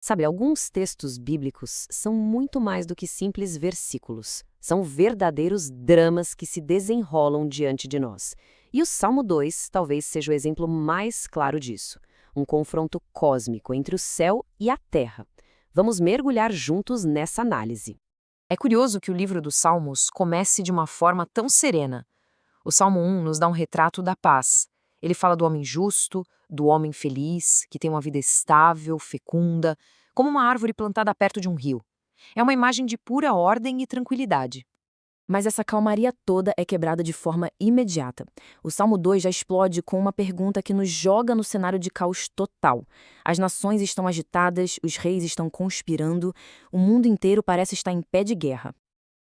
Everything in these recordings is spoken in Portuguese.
Sabe, alguns textos bíblicos são muito mais do que simples versículos. São verdadeiros dramas que se desenrolam diante de nós. E o Salmo 2 talvez seja o exemplo mais claro disso. Um confronto cósmico entre o céu e a terra. Vamos mergulhar juntos nessa análise. É curioso que o livro dos Salmos comece de uma forma tão serena. O Salmo 1 nos dá um retrato da paz. Ele fala do homem justo, do homem feliz, que tem uma vida estável, fecunda, como uma árvore plantada perto de um rio. É uma imagem de pura ordem e tranquilidade. Mas essa calmaria toda é quebrada de forma imediata. O Salmo 2 já explode com uma pergunta que nos joga no cenário de caos total. As nações estão agitadas, os reis estão conspirando, o mundo inteiro parece estar em pé de guerra.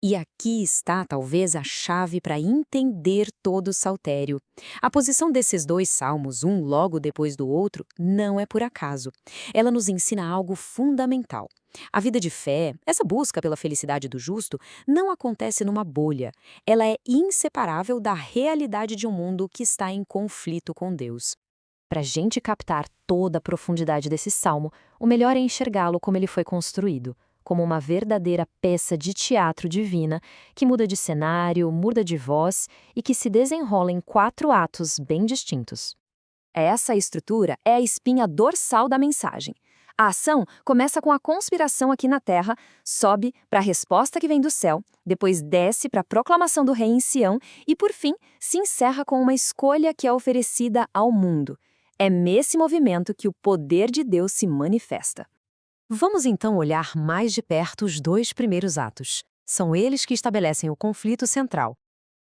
E aqui está, talvez, a chave para entender todo o saltério. A posição desses dois salmos, um logo depois do outro, não é por acaso. Ela nos ensina algo fundamental. A vida de fé, essa busca pela felicidade do justo, não acontece numa bolha. Ela é inseparável da realidade de um mundo que está em conflito com Deus. Para a gente captar toda a profundidade desse salmo, o melhor é enxergá-lo como ele foi construído, como uma verdadeira peça de teatro divina que muda de cenário, muda de voz e que se desenrola em 4 atos bem distintos. Essa estrutura é a espinha dorsal da mensagem. A ação começa com a conspiração aqui na Terra, sobe para a resposta que vem do céu, depois desce para a proclamação do rei em Sião e, por fim, se encerra com uma escolha que é oferecida ao mundo. É nesse movimento que o poder de Deus se manifesta. Vamos então olhar mais de perto os 2 primeiros atos. São eles que estabelecem o conflito central.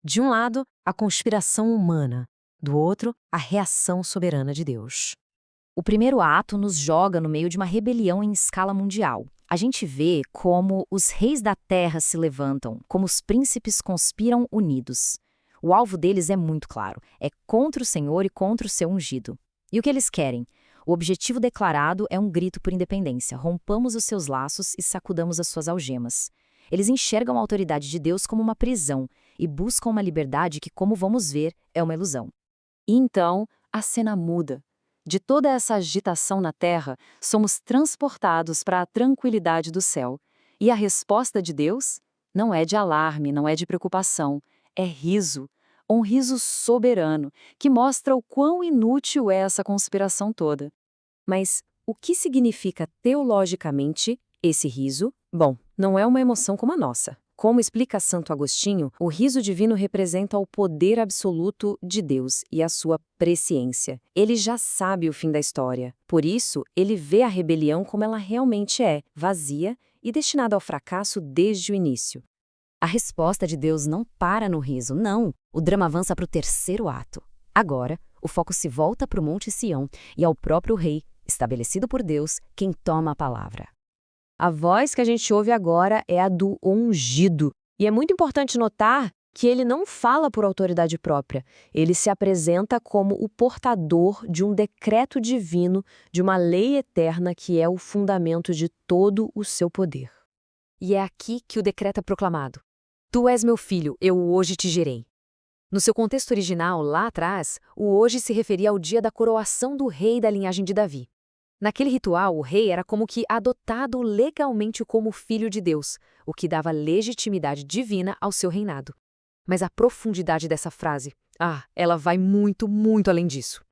De um lado, a conspiração humana. Do outro, a reação soberana de Deus. O primeiro ato nos joga no meio de uma rebelião em escala mundial. A gente vê como os reis da terra se levantam, como os príncipes conspiram unidos. O alvo deles é muito claro, é contra o Senhor e contra o seu ungido. E o que eles querem? O objetivo declarado é um grito por independência. Rompamos os seus laços e sacudamos as suas algemas. Eles enxergam a autoridade de Deus como uma prisão e buscam uma liberdade que, como vamos ver, é uma ilusão. E então, a cena muda. De toda essa agitação na terra, somos transportados para a tranquilidade do céu. E a resposta de Deus não é de alarme, não é de preocupação, é riso. Um riso soberano, que mostra o quão inútil é essa conspiração toda. Mas o que significa teologicamente esse riso? Bom, não é uma emoção como a nossa. Como explica Santo Agostinho, o riso divino representa o poder absoluto de Deus e a sua presciência. Ele já sabe o fim da história. Por isso, ele vê a rebelião como ela realmente é, vazia e destinada ao fracasso desde o início. A resposta de Deus não para no riso, não. O drama avança para o terceiro ato. Agora, o foco se volta para o Monte Sião e ao próprio rei, estabelecido por Deus, quem toma a palavra. A voz que a gente ouve agora é a do ungido. E é muito importante notar que ele não fala por autoridade própria. Ele se apresenta como o portador de um decreto divino, de uma lei eterna que é o fundamento de todo o seu poder. E é aqui que o decreto é proclamado. Tu és meu filho, eu hoje te gerei. No seu contexto original, lá atrás, o hoje se referia ao dia da coroação do rei da linhagem de Davi. Naquele ritual, o rei era como que adotado legalmente como filho de Deus, o que dava legitimidade divina ao seu reinado. Mas a profundidade dessa frase, ela vai muito, muito além disso.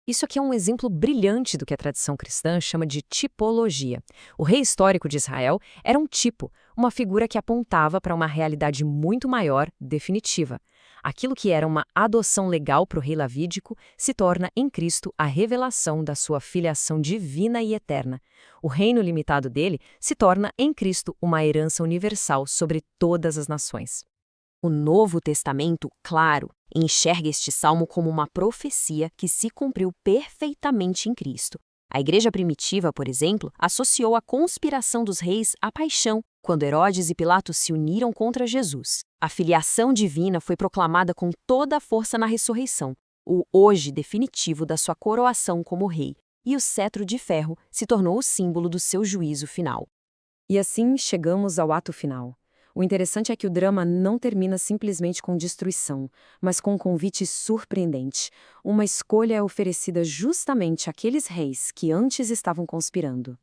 Isso aqui é um exemplo brilhante do que a tradição cristã chama de tipologia. O rei histórico de Israel era um tipo, uma figura que apontava para uma realidade muito maior, definitiva. Aquilo que era uma adoção legal para o rei davídico se torna em Cristo a revelação da sua filiação divina e eterna. O reino limitado dele se torna em Cristo uma herança universal sobre todas as nações. O Novo Testamento, claro, enxerga este salmo como uma profecia que se cumpriu perfeitamente em Cristo. A igreja primitiva, por exemplo, associou a conspiração dos reis à paixão, quando Herodes e Pilatos se uniram contra Jesus. A filiação divina foi proclamada com toda a força na ressurreição, o hoje definitivo da sua coroação como rei, e o cetro de ferro se tornou o símbolo do seu juízo final. E assim chegamos ao ato final. O interessante é que o drama não termina simplesmente com destruição, mas com um convite surpreendente. Uma escolha é oferecida justamente àqueles reis que antes estavam conspirando.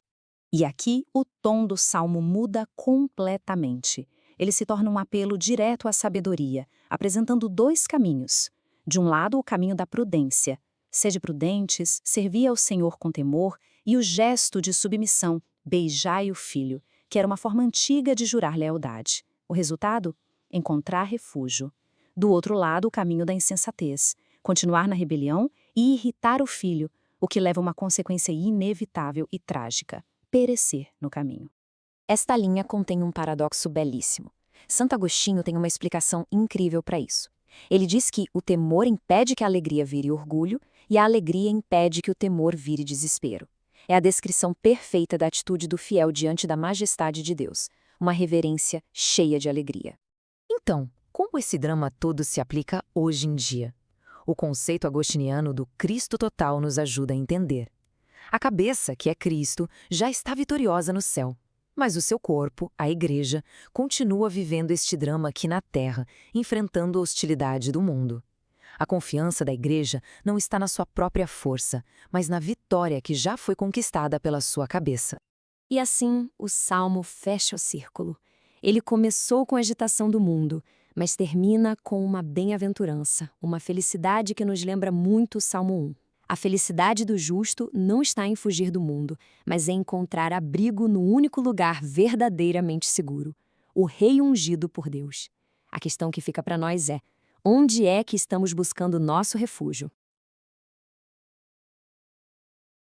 E aqui o tom do salmo muda completamente. Ele se torna um apelo direto à sabedoria, apresentando dois caminhos. De um lado, o caminho da prudência. Sede prudentes, servi ao Senhor com temor, e o gesto de submissão, beijai o filho, que era uma forma antiga de jurar lealdade. O resultado? Encontrar refúgio. Do outro lado, o caminho da insensatez, continuar na rebelião e irritar o filho, o que leva a uma consequência inevitável e trágica: perecer no caminho. Esta linha contém um paradoxo belíssimo. Santo Agostinho tem uma explicação incrível para isso. Ele diz que o temor impede que a alegria vire orgulho e a alegria impede que o temor vire desespero. É a descrição perfeita da atitude do fiel diante da majestade de Deus, uma reverência cheia de alegria. Então, como esse drama todo se aplica hoje em dia? O conceito agostiniano do Cristo total nos ajuda a entender. A cabeça, que é Cristo, já está vitoriosa no céu. Mas o seu corpo, a Igreja, continua vivendo este drama aqui na Terra, enfrentando a hostilidade do mundo. A confiança da Igreja não está na sua própria força, mas na vitória que já foi conquistada pela sua cabeça. E assim, o Salmo fecha o círculo. Ele começou com a agitação do mundo, mas termina com uma bem-aventurança, uma felicidade que nos lembra muito o Salmo 1. A felicidade do justo não está em fugir do mundo, mas em encontrar abrigo no único lugar verdadeiramente seguro, o Rei ungido por Deus. A questão que fica para nós é: onde é que estamos buscando nosso refúgio?